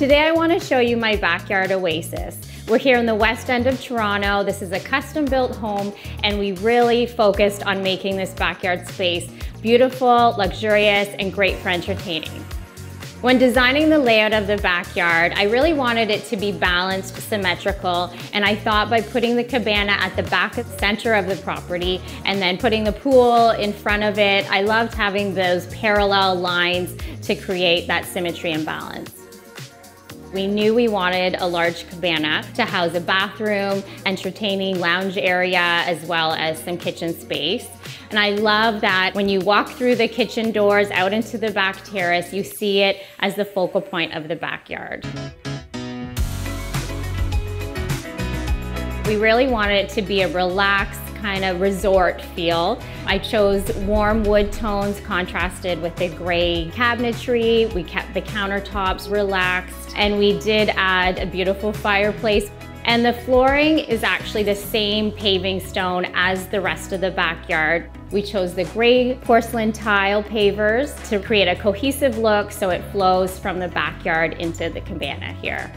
Today I want to show you my backyard oasis. We're here in the west end of Toronto. This is a custom built home and we really focused on making this backyard space beautiful, luxurious, and great for entertaining. When designing the layout of the backyard, I really wanted it to be balanced, symmetrical, and I thought by putting the cabana at the back of the center of the property and then putting the pool in front of it, I loved having those parallel lines to create that symmetry and balance. We knew we wanted a large cabana to house a bathroom, entertaining lounge area, as well as some kitchen space. And I love that when you walk through the kitchen doors out into the back terrace, you see it as the focal point of the backyard. We really wanted it to be a relaxed kind of resort feel. I chose warm wood tones contrasted with the gray cabinetry. We kept the countertops relaxed, and we did add a beautiful fireplace. And the flooring is actually the same paving stone as the rest of the backyard. We chose the gray porcelain tile pavers to create a cohesive look so it flows from the backyard into the cabana here.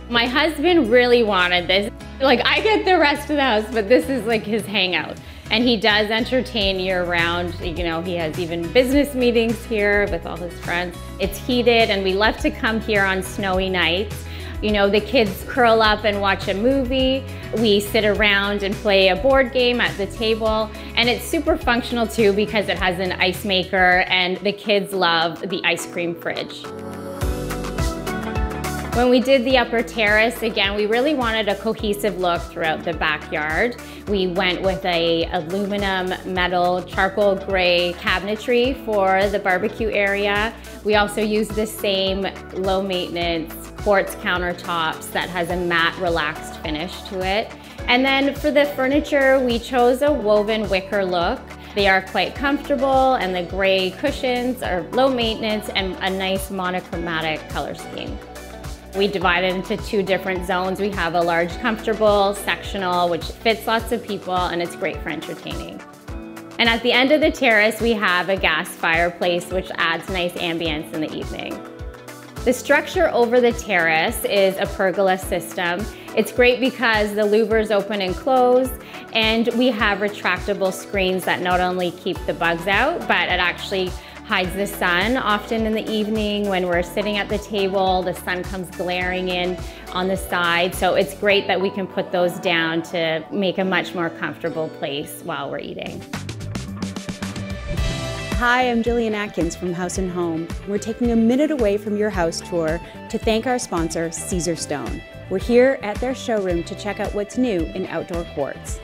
My husband really wanted this. Like, I get the rest of the house, but this is like his hangout. And he does entertain year-round. You know, he has even business meetings here with all his friends. It's heated, and we love to come here on snowy nights. You know, the kids curl up and watch a movie. We sit around and play a board game at the table. And it's super functional too because it has an ice maker, and the kids love the ice cream fridge. When we did the upper terrace, again, we really wanted a cohesive look throughout the backyard. We went with a aluminum, metal, charcoal gray cabinetry for the barbecue area. We also used the same low maintenance quartz countertops that has a matte, relaxed finish to it. And then for the furniture, we chose a woven wicker look. They are quite comfortable, and the gray cushions are low maintenance and a nice monochromatic color scheme. We divided into two different zones. We have a large comfortable sectional, which fits lots of people, and it's great for entertaining. And at the end of the terrace, we have a gas fireplace, which adds nice ambience in the evening. The structure over the terrace is a pergola system. It's great because the louvers open and close, and we have retractable screens that not only keep the bugs out, but it actually hides the sun. Often in the evening when we're sitting at the table, the sun comes glaring in on the side. So it's great that we can put those down to make a much more comfortable place while we're eating. Hi, I'm Jillian Atkins from House & Home. We're taking a minute away from your house tour to thank our sponsor, Caesarstone. We're here at their showroom to check out what's new in outdoor quartz.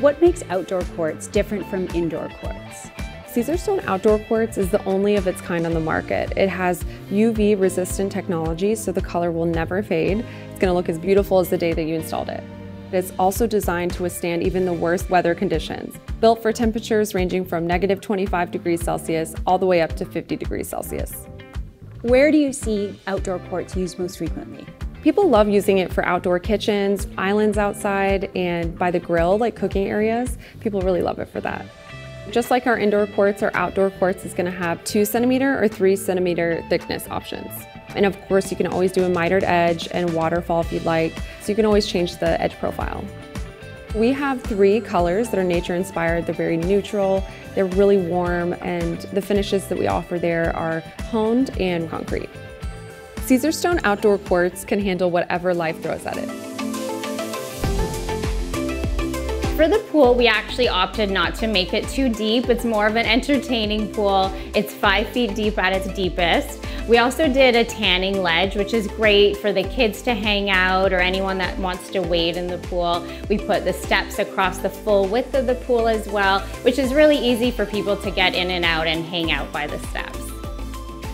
What makes outdoor quartz different from indoor quartz? Caesarstone Outdoor Quartz is the only of its kind on the market. It has UV resistant technology, so the color will never fade. It's going to look as beautiful as the day that you installed it. It's also designed to withstand even the worst weather conditions. Built for temperatures ranging from -25 degrees Celsius all the way up to 50 degrees Celsius. Where do you see outdoor quartz used most frequently? People love using it for outdoor kitchens, islands outside, and by the grill, like cooking areas. People really love it for that. Just like our indoor quartz, our outdoor quartz is going to have 2 centimeter or 3 centimeter thickness options. And of course, you can always do a mitered edge and waterfall if you'd like, so you can always change the edge profile. We have 3 colors that are nature inspired. They're very neutral, they're really warm, and the finishes that we offer there are honed and concrete. Caesarstone Outdoor Quartz can handle whatever life throws at it. For the pool, we actually opted not to make it too deep. It's more of an entertaining pool. It's 5 feet deep at its deepest. We also did a tanning ledge, which is great for the kids to hang out or anyone that wants to wade in the pool. We put the steps across the full width of the pool as well, which is really easy for people to get in and out and hang out by the steps.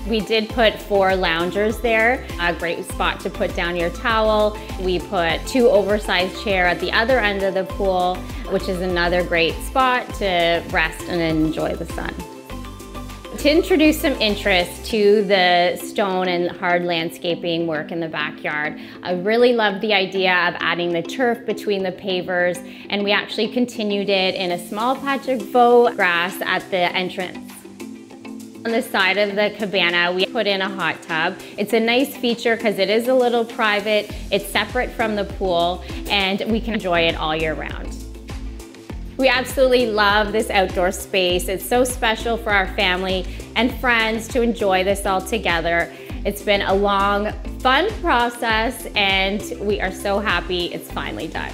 We did put 4 loungers there, a great spot to put down your towel. We put 2 oversized chairs at the other end of the pool, which is another great spot to rest and enjoy the sun. To introduce some interest to the stone and hard landscaping work in the backyard, I really loved the idea of adding the turf between the pavers, and we actually continued it in a small patch of faux grass at the entrance. On the side of the cabana, we put in a hot tub. It's a nice feature because it is a little private, it's separate from the pool, and we can enjoy it all year round. We absolutely love this outdoor space. It's so special for our family and friends to enjoy this all together. It's been a long, fun process, and we are so happy it's finally done.